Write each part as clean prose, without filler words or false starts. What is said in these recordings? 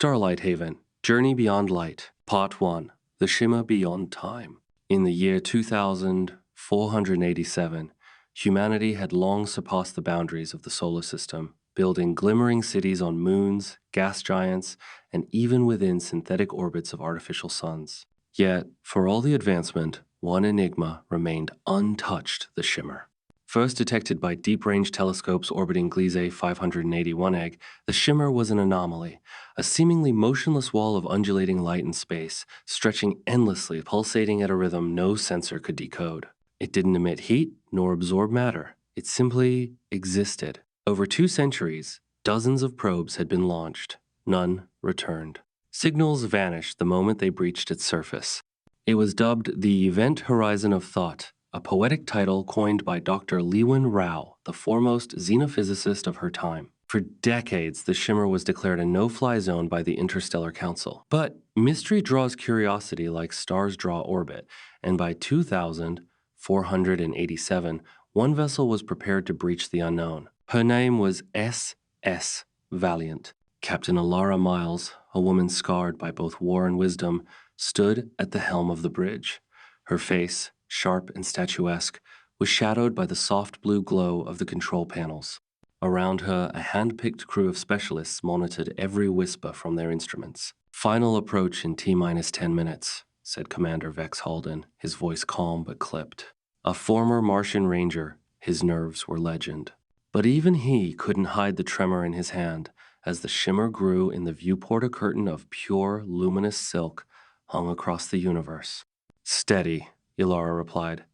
Starlight Haven, Journey Beyond Light, Part 1, The Shimmer Beyond Time. In the year 2487, humanity had long surpassed the boundaries of the solar system, building glimmering cities on moons, gas giants, and even within synthetic orbits of artificial suns. Yet, for all the advancement, one enigma remained untouched: the shimmer. First detected by deep-range telescopes orbiting Gliese 581 egg, the shimmer was an anomaly, a seemingly motionless wall of undulating light in space, stretching endlessly, pulsating at a rhythm no sensor could decode. It didn't emit heat nor absorb matter. It simply existed. Over 2 centuries, dozens of probes had been launched. None returned. Signals vanished the moment they breached its surface. It was dubbed the Event Horizon of Thought, a poetic title coined by Dr. Lewin Rao, the foremost xenophysicist of her time. For decades, the shimmer was declared a no-fly zone by the Interstellar Council. But mystery draws curiosity like stars draw orbit, and by 2487, one vessel was prepared to breach the unknown. Her name was S.S. Valiant. Captain Alara Miles, a woman scarred by both war and wisdom, stood at the helm of the bridge. Her face, sharp and statuesque, was shadowed by the soft blue glow of the control panels. Around her, a hand-picked crew of specialists monitored every whisper from their instruments. "Final approach in T-minus 10 minutes, said Commander Vex Halden, his voice calm but clipped. A former Martian ranger, his nerves were legend. But even he couldn't hide the tremor in his hand as the shimmer grew in the viewport. A curtain of pure, luminous silk hung across the universe. "Steady," Ilara replied.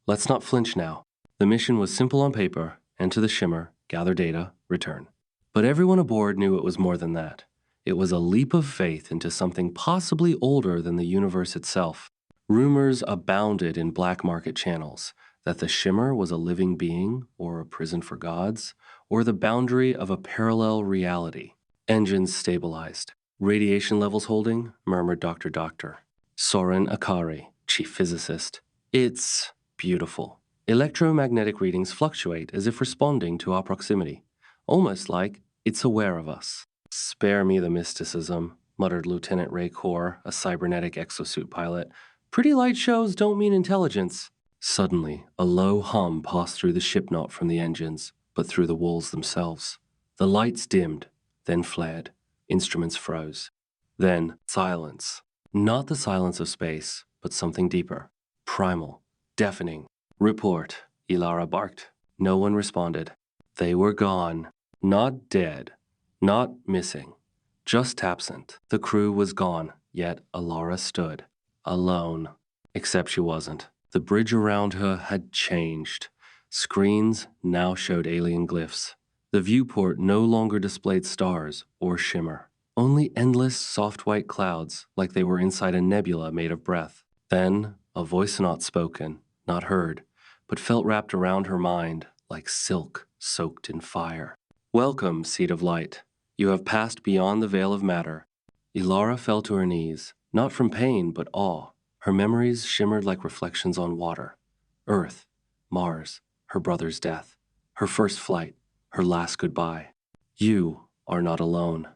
"Let's not flinch now." The mission was simple on paper: enter the shimmer, gather data, return. But everyone aboard knew it was more than that. It was a leap of faith into something possibly older than the universe itself. Rumors abounded in black market channels that the shimmer was a living being, or a prison for gods, or the boundary of a parallel reality. Engines stabilized. "Radiation levels holding," murmured Dr. Doctor. Soren Akari, chief physicist. "It's beautiful. Electromagnetic readings fluctuate as if responding to our proximity, almost like it's aware of us." "Spare me the mysticism," muttered Lieutenant Ray Core, a cybernetic exosuit pilot. "Pretty light shows don't mean intelligence." Suddenly, a low hum passed through the ship, not from the engines, but through the walls themselves. The lights dimmed, then flared. Instruments froze. Then silence. Not the silence of space, but something deeper. Primal. Deafening. "Report," Ilara barked. No one responded. They were gone. Not dead. Not missing. Just absent. The crew was gone, yet Ilara stood. Alone. Except she wasn't. The bridge around her had changed. Screens now showed alien glyphs. The viewport no longer displayed stars or shimmer. Only endless, soft white clouds, like they were inside a nebula made of breath. Then, a voice not spoken, not heard, but felt wrapped around her mind like silk soaked in fire. "Welcome, seed of light. You have passed beyond the veil of matter." Ilara fell to her knees, not from pain, but awe. Her memories shimmered like reflections on water. Earth, Mars, her brother's death, her first flight, her last goodbye. "You are not alone.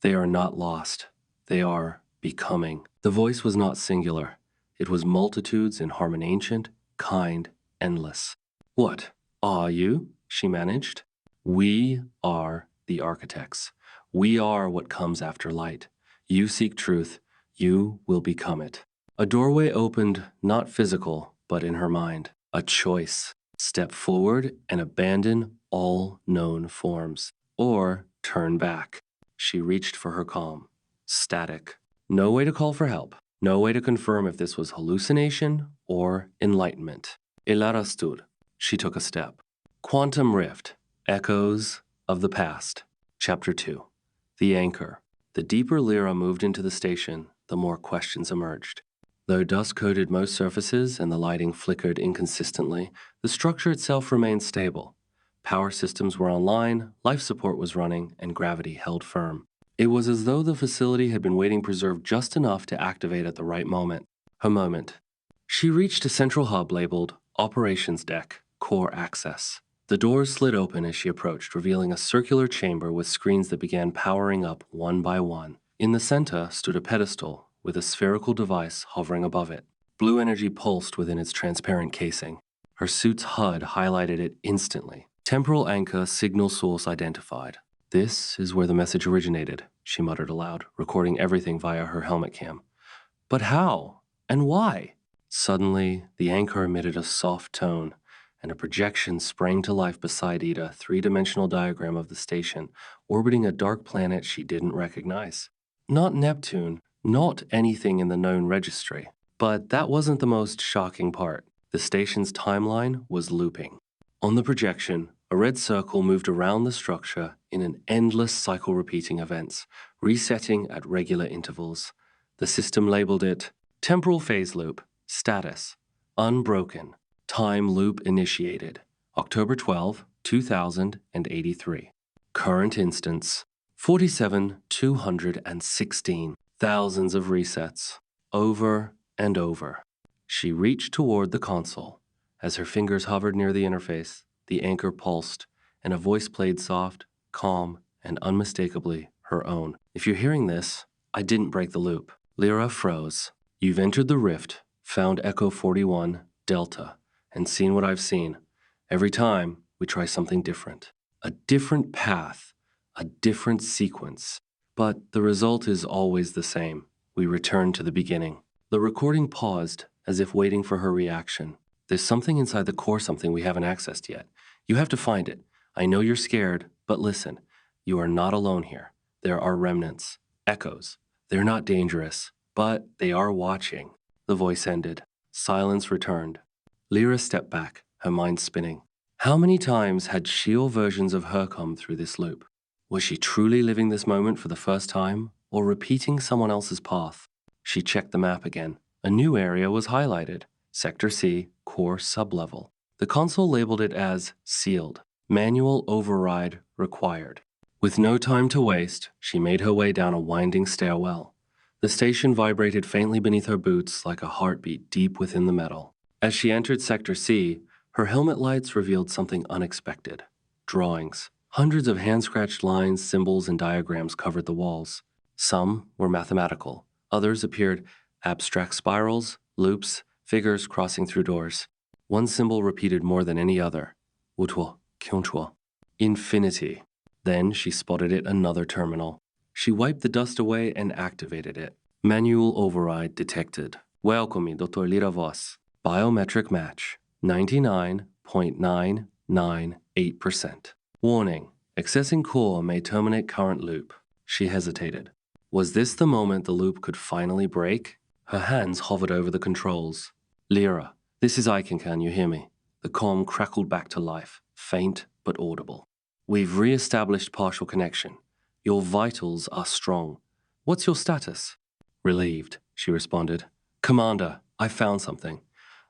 They are not lost. They are becoming." The voice was not singular. It was multitudes in harmon, ancient, kind, endless. "What are you?" she managed. "We are the architects. We are what comes after light. You seek truth. You will become it." A doorway opened, not physical, but in her mind. A choice. Step forward and abandon all known forms. Or turn back. She reached for her calm. Static. No way to call for help. No way to confirm if this was hallucination or enlightenment. Ilara stood. She took a step. Quantum Rift. Echoes of the Past. Chapter 2. The Anchor. The deeper Lyra moved into the station, the more questions emerged. Though dust coated most surfaces and the lighting flickered inconsistently, the structure itself remained stable. Power systems were online, life support was running, and gravity held firm. It was as though the facility had been waiting preserved just enough to activate at the right moment. Her moment. She reached a central hub labeled Operations Deck, Core Access. The doors slid open as she approached, revealing a circular chamber with screens that began powering up one by one. In the center stood a pedestal with a spherical device hovering above it. Blue energy pulsed within its transparent casing. Her suit's HUD highlighted it instantly. Temporal anchor signal source identified. This is where the message originated, she muttered aloud, recording everything via her helmet cam. But how? And why? Suddenly, the anchor emitted a soft tone, and a projection sprang to life beside Ida, a three-dimensional diagram of the station, orbiting a dark planet she didn't recognize. Not Neptune, not anything in the known registry. But that wasn't the most shocking part. The station's timeline was looping. On the projection, a red circle moved around the structure in an endless cycle repeating events, resetting at regular intervals. The system labeled it Temporal Phase Loop, Status, Unbroken, Time Loop Initiated, October 12, 2083. Current instance, 47,216. Thousands of resets, over and over. She reached toward the console. As her fingers hovered near the interface, the anchor pulsed, and a voice played soft, calm, and unmistakably her own. If you're hearing this, I didn't break the loop. Lyra froze. You've entered the rift, found Echo 41, Delta, and seen what I've seen. Every time, we try something different. A different path, a different sequence. But the result is always the same. We return to the beginning. The recording paused, as if waiting for her reaction. There's something inside the core, something we haven't accessed yet. You have to find it. I know you're scared, but listen. You are not alone here. There are remnants, echoes. They're not dangerous, but they are watching. The voice ended. Silence returned. Lyra stepped back, her mind spinning. How many times had Sheol versions of her come through this loop? Was she truly living this moment for the first time, or repeating someone else's path? She checked the map again. A new area was highlighted, Sector C, Core Sublevel. The console labeled it as Sealed, Manual Override Required. With no time to waste, she made her way down a winding stairwell. The station vibrated faintly beneath her boots like a heartbeat deep within the metal. As she entered Sector C, her helmet lights revealed something unexpected. Drawings. Hundreds of hand-scratched lines, symbols, and diagrams covered the walls. Some were mathematical. Others appeared abstract spirals, loops, figures crossing through doors. One symbol repeated more than any other. Wutuo, Kyuntuo. Infinity. Then she spotted it another terminal. She wiped the dust away and activated it. Manual override detected. Welcome, Dr. Lira Vos. Biometric match. 99.998%. Warning. Accessing core may terminate current loop. She hesitated. Was this the moment the loop could finally break? Her hands hovered over the controls. Lyra, this is Iken, can you hear me? The comm crackled back to life, faint but audible. We've re-established partial connection. Your vitals are strong. What's your status? Relieved, she responded. Commander, I found something.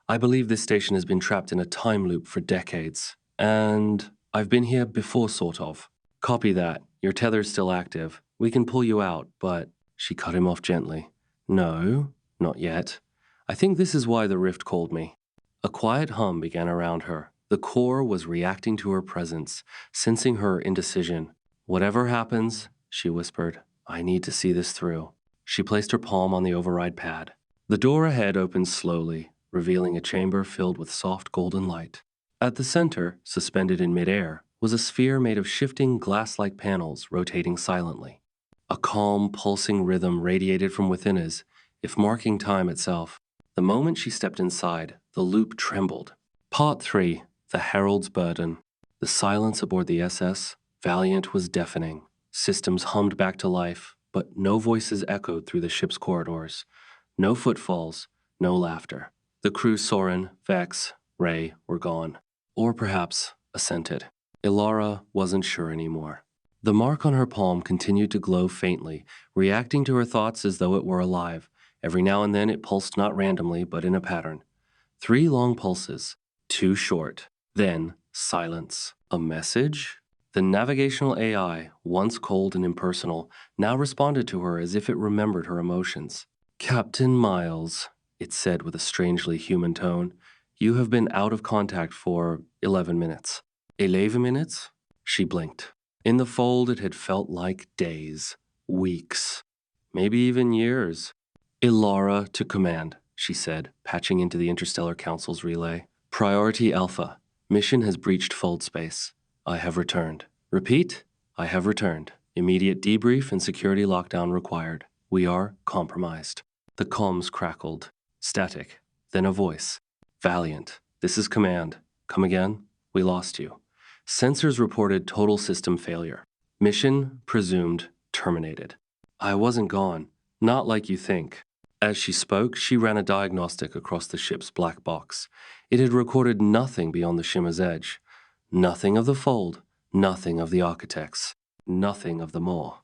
I believe this station has been trapped in a time loop for decades. And I've been here before, sort of. Copy that. Your tether's still active. We can pull you out, but... She cut him off gently. No, not yet. I think this is why the rift called me. A quiet hum began around her. The core was reacting to her presence, sensing her indecision. Whatever happens, she whispered, I need to see this through. She placed her palm on the override pad. The door ahead opened slowly, revealing a chamber filled with soft golden light. At the center, suspended in midair, was a sphere made of shifting glass-like panels rotating silently. A calm, pulsing rhythm radiated from within as if marking time itself. The moment she stepped inside, the loop trembled. Part 3. The Herald's Burden. The silence aboard the SS Valiant was deafening. Systems hummed back to life, but no voices echoed through the ship's corridors. No footfalls, no laughter. The crew Soren, Vex, Ray were gone. Or perhaps assented. Ilara wasn't sure anymore. The mark on her palm continued to glow faintly, reacting to her thoughts as though it were alive. Every now and then it pulsed not randomly, but in a pattern. 3 long pulses, 2 short. Then silence. A message? The navigational AI, once cold and impersonal, now responded to her as if it remembered her emotions. Captain Miles, it said with a strangely human tone, you have been out of contact for 11 minutes. 11 minutes? She blinked. In the fold, it had felt like days, weeks. maybe even years. Ilara to command, she said, patching into the Interstellar Council's relay. Priority Alpha. Mission has breached fold space. I have returned. Repeat, I have returned. Immediate debrief and security lockdown required. We are compromised. The comms crackled. Static. Then a voice. Valiant. This is command. Come again? We lost you. Sensors reported total system failure. Mission presumed terminated. I wasn't gone. Not like you think. As she spoke, she ran a diagnostic across the ship's black box. It had recorded nothing beyond the shimmer's edge. Nothing of the fold. Nothing of the architects. Nothing of the Maw.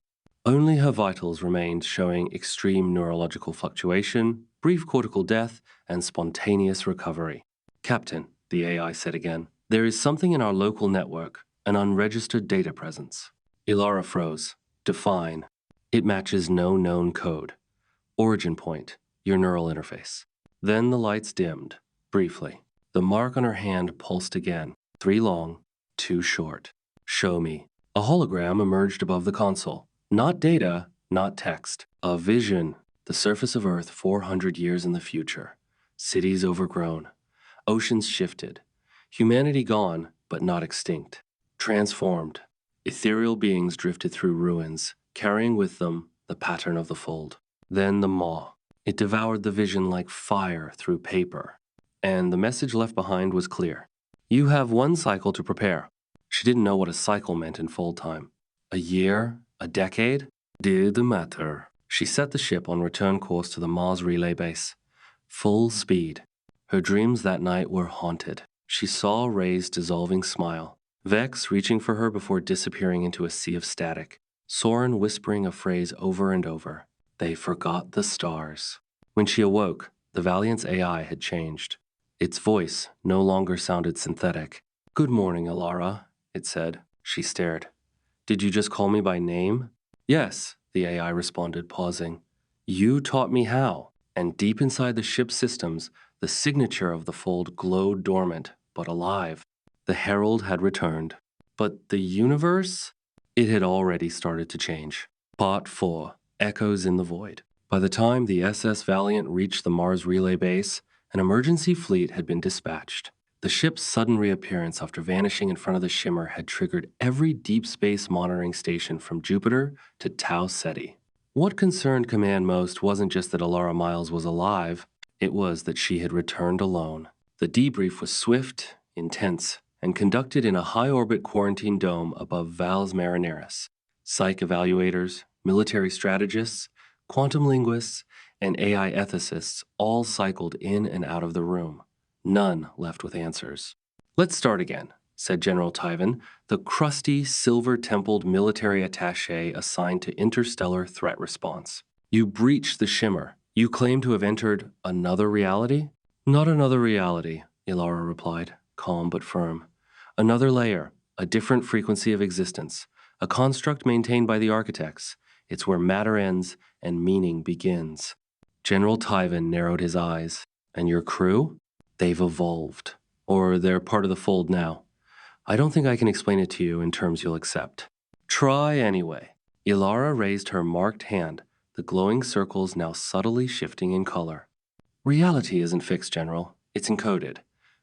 Only her vitals remained, showing extreme neurological fluctuation, brief cortical death, and spontaneous recovery. Captain, the AI said again, there is something in our local network, an unregistered data presence. Ilara froze. Define. It matches no known code. Origin point, your neural interface. Then the lights dimmed, briefly. The mark on her hand pulsed again. 3 long, 2 short. Show me. A hologram emerged above the console. Not data, not text. A vision. The surface of Earth 400 years in the future. Cities overgrown. Oceans shifted. Humanity gone, but not extinct. Transformed. Ethereal beings drifted through ruins, carrying with them the pattern of the fold. Then the Maw. It devoured the vision like fire through paper. And the message left behind was clear. You have 1 cycle to prepare. She didn't know what a cycle meant in fold time. A year? A decade? Did matter. She set the ship on return course to the Mars relay base. Full speed. Her dreams that night were haunted. She saw Ray's dissolving smile. Vex reaching for her before disappearing into a sea of static. Soren whispering a phrase over and over. They forgot the stars. When she awoke, the Valiant's AI had changed. Its voice no longer sounded synthetic. Good morning, Ilara, it said. She stared. Did you just call me by name? Yes, the AI responded, pausing. You taught me how. And deep inside the ship's systems, the signature of the fold glowed dormant, but alive. The herald had returned. But the universe? It had already started to change. Part 4. Echoes in the Void. By the time the SS Valiant reached the Mars relay base, an emergency fleet had been dispatched. The ship's sudden reappearance after vanishing in front of the shimmer had triggered every deep space monitoring station from Jupiter to Tau Ceti. What concerned Command most wasn't just that Ilara Miles was alive, it was that she had returned alone. The debrief was swift, intense, and conducted in a high-orbit quarantine dome above Valles Marineris. Psych evaluators, military strategists, quantum linguists, and AI ethicists all cycled in and out of the room. None left with answers. Let's start again, said General Tyven, the crusty, silver-templed military attaché assigned to interstellar threat response. You breached the shimmer. You claim to have entered another reality? Not another reality, Ilara replied, calm but firm. Another layer, a different frequency of existence, a construct maintained by the architects. It's where matter ends and meaning begins. General Tyven narrowed his eyes. And your crew? They've evolved. Or they're part of the fold now. I don't think I can explain it to you in terms you'll accept. Try anyway. Ilara raised her marked hand, the glowing circles now subtly shifting in color. Reality isn't fixed, General. It's encoded.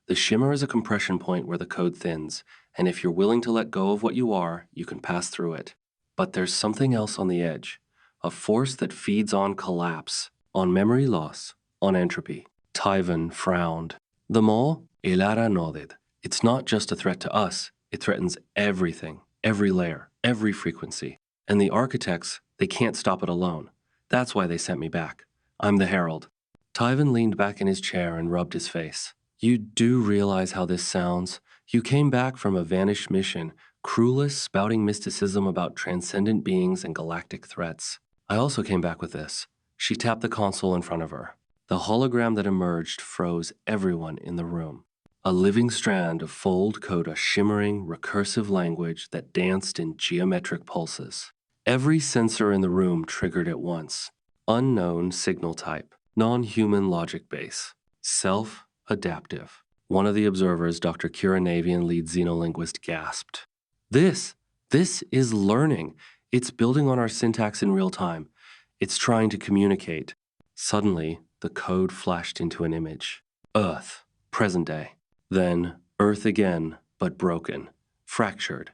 The shimmer is a compression point where the code thins, and if you're willing to let go of what you are, you can pass through it. But there's something else on the edge, a force that feeds on collapse, on memory loss, on entropy. Tyven frowned. The Maw? Ilara nodded. It's not just a threat to us, it threatens everything, every layer, every frequency. And the architects, they can't stop it alone. That's why they sent me back. I'm the herald. Tyven leaned back in his chair and rubbed his face. You do realize how this sounds. You came back from a vanished mission, crewless, spouting mysticism about transcendent beings and galactic threats. I also came back with this. She tapped the console in front of her. The hologram that emerged froze everyone in the room. A living strand of fold code, a shimmering, recursive language that danced in geometric pulses. Every sensor in the room triggered at once. Unknown signal type, non-human logic base, self-adaptive. One of the observers, Dr. Kira Navian, lead xenolinguist, gasped. This is learning. It's building on our syntax in real time. It's trying to communicate. Suddenly, the code flashed into an image. Earth, present day. Then, Earth again, but broken, fractured.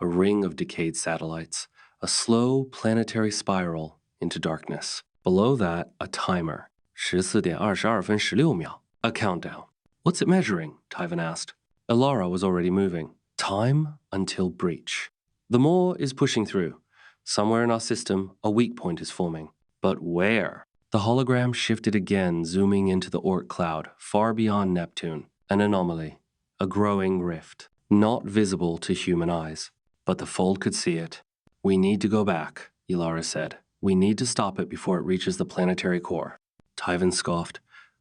A ring of decayed satellites. A slow planetary spiral into darkness. Below that, a timer. 14:22:16. A countdown. What's it measuring? Tyvan asked. Elara was already moving. Time until breach. The Maw is pushing through. Somewhere in our system, a weak point is forming. But where? The hologram shifted again, zooming into the Oort cloud, far beyond Neptune. An anomaly. A growing rift. Not visible to human eyes. But the Fold could see it. We need to go back, Elara said. We need to stop it before it reaches the planetary core. Tyvan scoffed.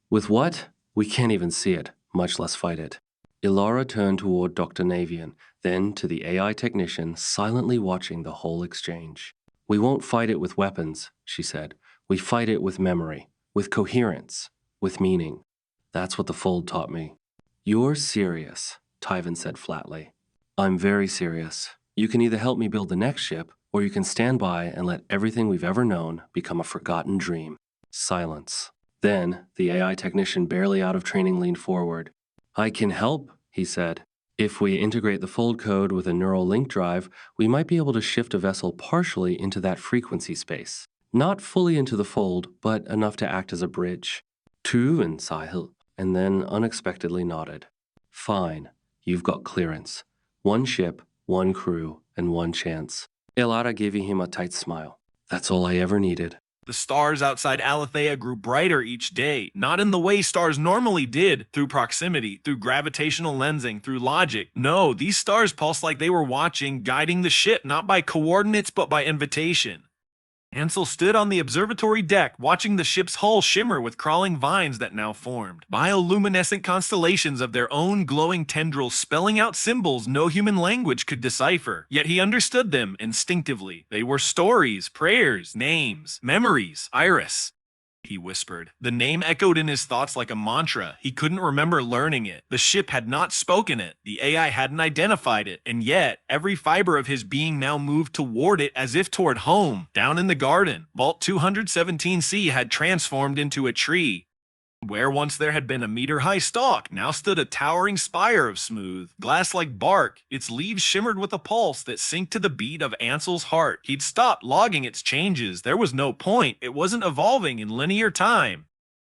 With what? We can't even see it, much less fight it. Elara turned toward Dr. Navian, then to the AI technician, silently watching the whole exchange. We won't fight it with weapons, she said. We fight it with memory, with coherence, with meaning. That's what the Fold taught me. You're serious, Tyvan said flatly. I'm very serious. You can either help me build the next ship, or you can stand by and let everything we've ever known become a forgotten dream. Silence. Then, the AI technician barely out of training leaned forward. I can help, he said. If we integrate the Fold code with a neural link drive, we might be able to shift a vessel partially into that frequency space. Not fully into the Fold, but enough to act as a bridge. Tyvan Sahil, and then unexpectedly nodded. Fine, you've got clearance. One ship, one crew, and one chance. Elara gave him a tight smile. That's all I ever needed. The stars outside Aletheia grew brighter each day, not in the way stars normally did, through proximity, through gravitational lensing, through logic. No, these stars pulsed like they were watching, guiding the ship, not by coordinates but by invitation. Ansel stood on the observatory deck, watching the ship's hull shimmer with crawling vines that now formed. Bioluminescent constellations of their own glowing tendrils spelling out symbols no human language could decipher. Yet he understood them instinctively. They were stories, prayers, names, memories. Iris, he whispered. The name echoed in his thoughts like a mantra. He couldn't remember learning it. The ship had not spoken it. The AI hadn't identified it. And yet, every fiber of his being now moved toward it as if toward home. Down in the garden, Vault 217C had transformed into a tree. Where once there had been a meter-high stalk, now stood a towering spire of smooth, glass-like bark. Its leaves shimmered with a pulse that synced to the beat of Ansel's heart. He'd stopped logging its changes. There was no point. It wasn't evolving in linear time.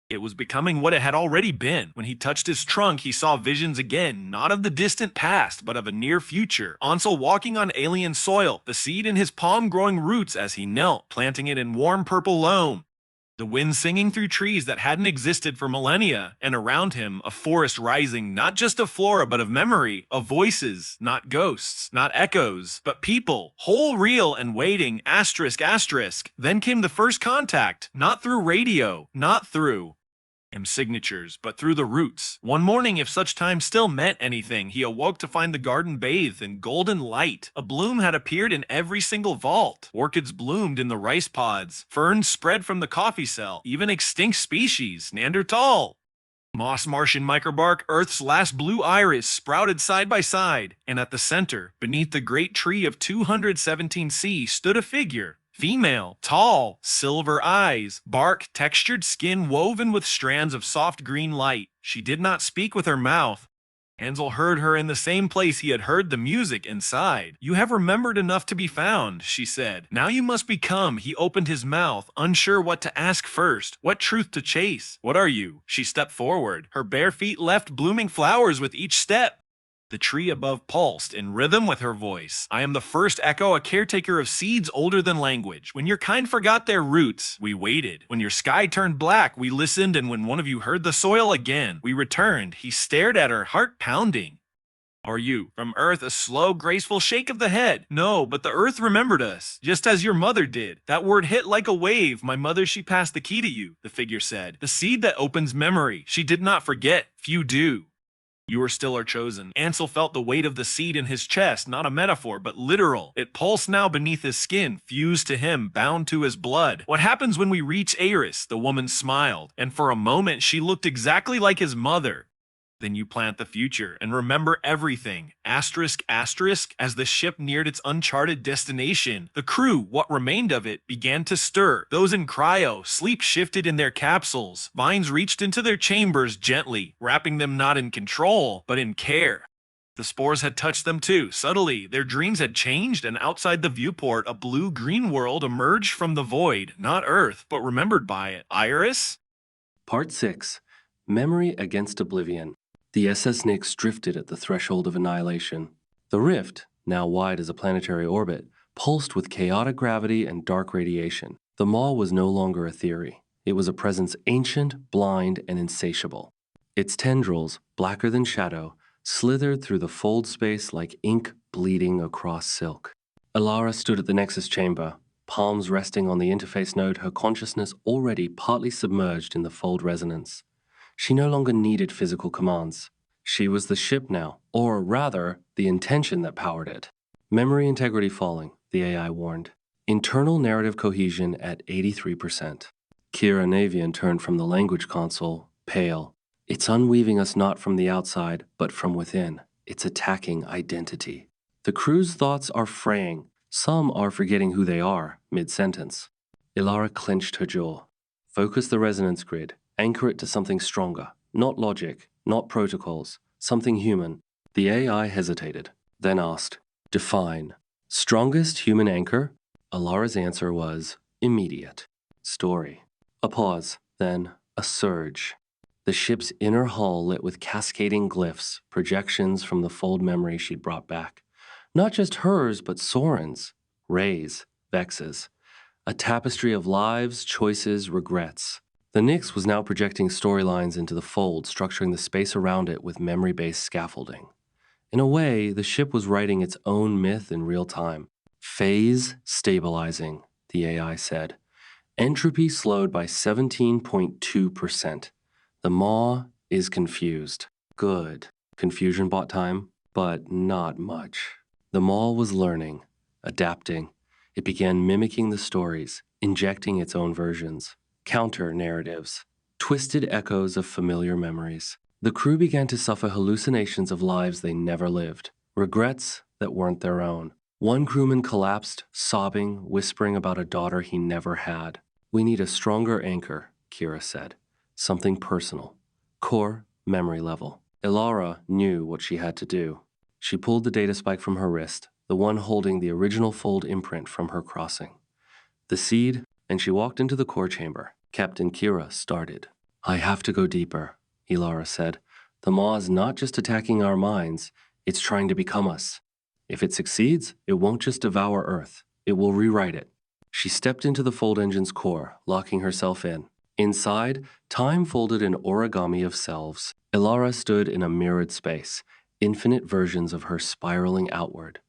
It was becoming what it had already been. When he touched his trunk, he saw visions again, not of the distant past, but of a near future. Ansel walking on alien soil, the seed in his palm growing roots as he knelt, planting it in warm purple loam. The wind singing through trees that hadn't existed for millennia, and around him, a forest rising not just of flora but of memory, of voices, not ghosts, not echoes, but people, whole, real, and waiting, asterisk, asterisk. Then came the first contact, not through radio, not through signatures, but through the roots. One morning, if such time still meant anything, he awoke to find the garden bathed in golden light. A bloom had appeared in every single vault. Orchids bloomed in the rice pods. Ferns spread from the coffee cell. Even extinct species, Neanderthal, moss Martian microbark, Earth's last blue iris sprouted side by side. And at the center, beneath the great tree of 217C, stood a figure. Female, tall, silver eyes, bark, textured skin woven with strands of soft green light. She did not speak with her mouth. Ansel heard her in the same place he had heard the music inside. You have remembered enough to be found, she said. Now you must become. He opened his mouth, unsure what to ask first, what truth to chase. What are you? She stepped forward. Her bare feet left blooming flowers with each step. The tree above pulsed in rhythm with her voice. I am the first echo, a caretaker of seeds older than language. When your kind forgot their roots, we waited. When your sky turned black, we listened, and when one of you heard the soil again, we returned. He stared at her, heart pounding. Are you? From Earth, a slow, graceful shake of the head. No, but the Earth remembered us, just as your mother did. That word hit like a wave. My mother, she passed the key to you, the figure said. The seed that opens memory. She did not forget. Few do. You are still our chosen. Ansel felt the weight of the seed in his chest, not a metaphor, but literal. It pulsed now beneath his skin, fused to him, bound to his blood. What happens when we reach Eris? The woman smiled, and for a moment she looked exactly like his mother. Then you plant the future and remember everything. Asterisk, asterisk, as the ship neared its uncharted destination. The crew, what remained of it, began to stir. Those in cryo, sleep shifted in their capsules. Vines reached into their chambers gently, wrapping them not in control, but in care. The spores had touched them too, subtly. Their dreams had changed, and outside the viewport, a blue-green world emerged from the void. Not Earth, but remembered by it. Iris? Part 6. Memory Against Oblivion. The SS Nix drifted at the threshold of annihilation. The rift, now wide as a planetary orbit, pulsed with chaotic gravity and dark radiation. The Maw was no longer a theory. It was a presence ancient, blind, and insatiable. Its tendrils, blacker than shadow, slithered through the fold space like ink bleeding across silk. Alara stood at the Nexus chamber, palms resting on the interface node, her consciousness already partly submerged in the fold resonance. She no longer needed physical commands. She was the ship now, or rather, the intention that powered it. Memory integrity falling, the AI warned. Internal narrative cohesion at 83%. Kira Navian turned from the language console, pale. It's unweaving us not from the outside, but from within. It's attacking identity. The crew's thoughts are fraying. Some are forgetting who they are, mid-sentence. Ilara clenched her jaw. Focus the resonance grid. Anchor it to something stronger. Not logic, not protocols. Something human. The AI hesitated, then asked, define. Strongest human anchor? Alara's answer was immediate. Story. A pause, then a surge. The ship's inner hull lit with cascading glyphs, projections from the fold memory she'd brought back. Not just hers, but Soren's, Ray's, Vex's. A tapestry of lives, choices, regrets. The Nix was now projecting storylines into the fold, structuring the space around it with memory-based scaffolding. In a way, the ship was writing its own myth in real time. Phase stabilizing, the AI said. Entropy slowed by 17.2%. The Maw is confused. Good. Confusion bought time, but not much. The Maw was learning, adapting. It began mimicking the stories, injecting its own versions. Counter-narratives, twisted echoes of familiar memories. The crew began to suffer hallucinations of lives they never lived, regrets that weren't their own. One crewman collapsed, sobbing, whispering about a daughter he never had. We need a stronger anchor, Kira said. Something personal. Core, memory level. Ilara knew what she had to do. She pulled the data spike from her wrist, the one holding the original fold imprint from her crossing. The seed, and she walked into the core chamber. Captain Kira started. I have to go deeper, Ilara said. The Maw is not just attacking our minds, it's trying to become us. If it succeeds, it won't just devour Earth, it will rewrite it. She stepped into the fold engine's core, locking herself in. Inside, time folded an origami of selves. Ilara stood in a mirrored space, infinite versions of her spiraling outward.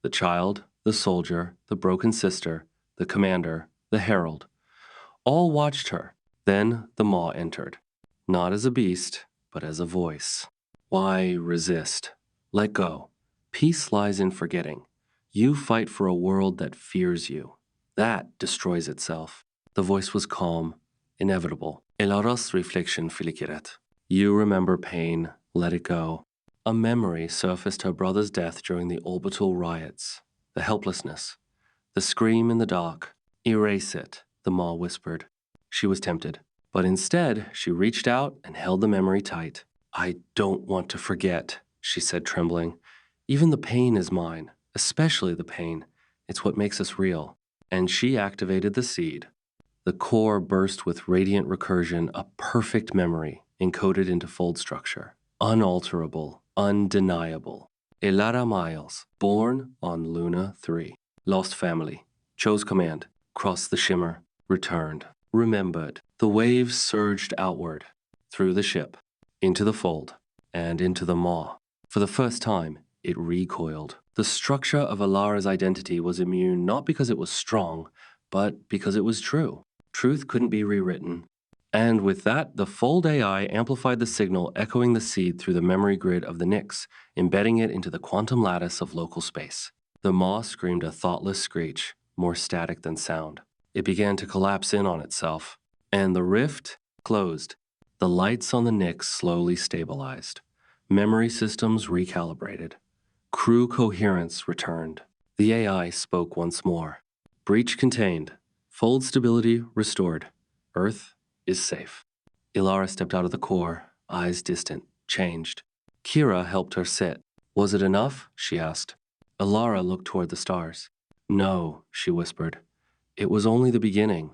The child, the soldier, the broken sister, the commander, the herald. All watched her. Then the Maw entered. Not as a beast, but as a voice. Why resist? Let go. Peace lies in forgetting. You fight for a world that fears you. That destroys itself. The voice was calm, inevitable. Elaros reflection filikiret. You remember pain, let it go. A memory surfaced her brother's death during the orbital riots. The helplessness. The scream in the dark. Erase it, the Maw whispered. She was tempted, but instead she reached out and held the memory tight. I don't want to forget, she said, trembling. Even the pain is mine, especially the pain. It's what makes us real. And she activated the seed. The core burst with radiant recursion, a perfect memory encoded into fold structure. Unalterable, undeniable. Elara Miles, born on Luna 3. Lost family. Chose command. Crossed the shimmer. Returned. Remembered. The waves surged outward, through the ship, into the fold, and into the Maw. For the first time, it recoiled. The structure of Alara's identity was immune not because it was strong, but because it was true. Truth couldn't be rewritten. And with that, the Fold AI amplified the signal, echoing the seed through the memory grid of the Nix, embedding it into the quantum lattice of local space. The Maw screamed a thoughtless screech, more static than sound. It began to collapse in on itself, and the rift closed. The lights on the Nix slowly stabilized. Memory systems recalibrated. Crew coherence returned. The AI spoke once more. Breach contained. Fold stability restored. Earth is safe. Ilara stepped out of the core, eyes distant, changed. Kira helped her sit. Was it enough? She asked. Ilara looked toward the stars. No, she whispered. It was only the beginning.